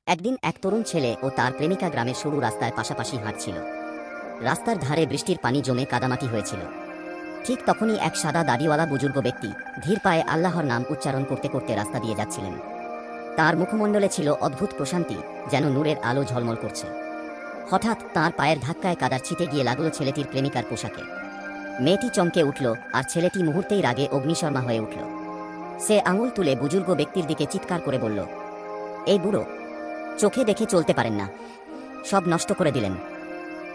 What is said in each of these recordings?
একদিন এক তরুণ ছেলে ও তার প্রেমিকা গ্রামের সরু রাস্তায় পাশাপাশি হাঁটছিল। রাস্তার ধারে বৃষ্টির পানি জমে কাদামাটি হয়েছিল। ঠিক তখনই এক সাদা দাড়িওয়ালা বুজুর্গ ব্যক্তি ধীর পায়ে আল্লাহর নাম উচ্চারণ করতে করতে রাস্তা দিয়ে যাচ্ছিলেন। তার মুখমণ্ডলে ছিল অদ্ভুত প্রশান্তি, যেন নূরের আলো ঝলমল করছে। হঠাৎ তার পায়ের ধাক্কায় কাদার ছিটে গিয়ে লাগলো ছেলেটির প্রেমিকার পোশাকে। মেয়েটি চমকে উঠল, আর ছেলেটি মুহূর্তেই রাগে অগ্নিশর্মা হয়ে উঠল। সে আঙুল তুলে বুজুর্গ ব্যক্তির দিকে চিৎকার করে বলল, এই বুড়ো, চোখে দেখে চলতে পারেন না, সব নষ্ট করে দিলেন।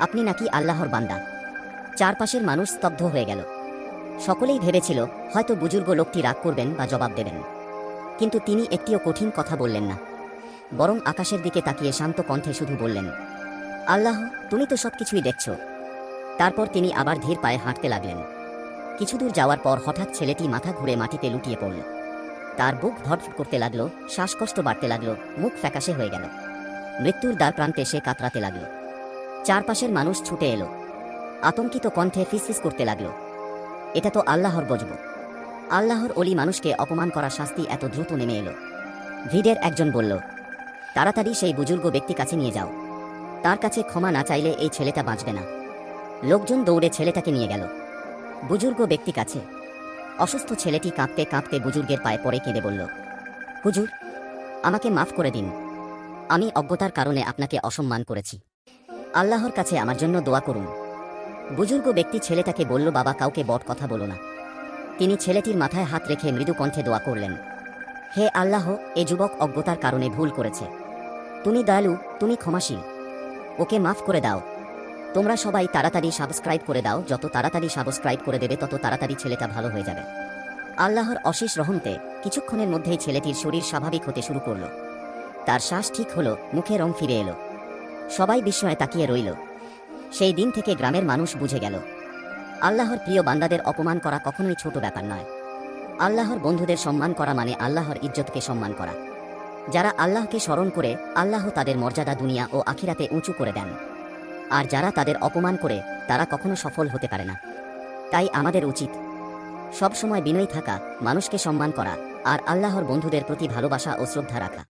আপনি নাকি আল্লাহর বান্দা? চারপাশের মানুষ স্তব্ধ হয়ে গেল। সকলেই ভেবেছিল হয়তো বুজুর্গ লোকটি রাগ করবেন বা জবাব দেবেন, কিন্তু তিনি একটিও কঠিন কথা বললেন না। বরং আকাশের দিকে তাকিয়ে শান্ত কণ্ঠে শুধু বললেন, আল্লাহ, তুমি তো সবকিছুই দেখছ। তারপর তিনি আবার ধীর পায়ে হাঁটতে লাগলেন। কিছুদূর যাওয়ার পর হঠাৎ ছেলেটি মাথা ঘুরে মাটিতে লুটিয়ে পড়ল। তার বুক ধড়ফড় করতে লাগলো, শ্বাসকষ্ট বাড়তে লাগলো, মুখ ফ্যাকাশে হয়ে গেল। মৃত্যুর দ্বার প্রান্তে সে কাতরাতে লাগল। চারপাশের মানুষ ছুটে এলো, আতঙ্কিত কণ্ঠে ফিসফিস করতে লাগলো, এটা তো আল্লাহর গজব। আল্লাহর অলি মানুষকে অপমান করা শাস্তি এত দ্রুত নেমে এলো। ভিড়ের একজন বলল, তাড়াতাড়ি সেই বুজুর্গ ব্যক্তি কাছে নিয়ে যাও, তার কাছে ক্ষমা না চাইলে এই ছেলেটা বাঁচবে না। লোকজন দৌড়ে ছেলেটাকে নিয়ে গেল বুজুর্গ ব্যক্তি কাছে। অসুস্থ ছেলেটি কাঁপতে কাঁপতে বুজুর্গের পায়ে পড়ে কেঁদে বলল, হুজুর, আমাকে মাফ করে দিন, আমি অজ্ঞতার কারণে আপনাকে অসম্মান করেছি। আল্লাহর কাছে আমার জন্য দোয়া করুন। বুজুর্গ ব্যক্তি ছেলেটাকে বলল, বাবা, কাউকে বট কথা বলো না। তিনি ছেলেটির মাথায় হাত রেখে মৃদু কণ্ঠে দোয়া করলেন, হে আল্লাহ, এ যুবক অজ্ঞতার কারণে ভুল করেছে, তুমি দয়ালু, তুমি ক্ষমাশীল, ওকে মাফ করে দাও। তোমরা সবাই তাড়াতাড়ি সাবস্ক্রাইব করে দাও, যত তাড়াতাড়ি সাবস্ক্রাইব করে দেবে তত তাড়াতাড়ি ছেলেটা ভালো হয়ে যাবে। আল্লাহর অশেষ রহমতে কিছুক্ষণের মধ্যেই ছেলেটির শরীর স্বাভাবিক হতে শুরু করল। তার শ্বাস ঠিক হলো, মুখে রং ফিরে এলো। সবাই বিস্ময়ে তাকিয়ে রইল। সেই দিন থেকে গ্রামের মানুষ বুঝে গেল, আল্লাহর প্রিয় বান্দাদের অপমান করা কখনোই ছোট ব্যাপার নয়। আল্লাহর বন্ধুদের সম্মান করা মানে আল্লাহর ইজ্জতকে সম্মান করা। যারা আল্লাহকে স্মরণ করে, আল্লাহ তাদের মর্যাদা দুনিয়া ও আখিরাতে উঁচু করে দেন। আর যারা তাদের অপমান করে, তারা কখনো সফল হতে পারে না। তাই আমাদের উচিত সবসময় বিনয়ী থাকা, মানুষকে সম্মান করা, আর আল্লাহর বন্ধুদের প্রতি ভালোবাসা ও শ্রদ্ধা রাখা।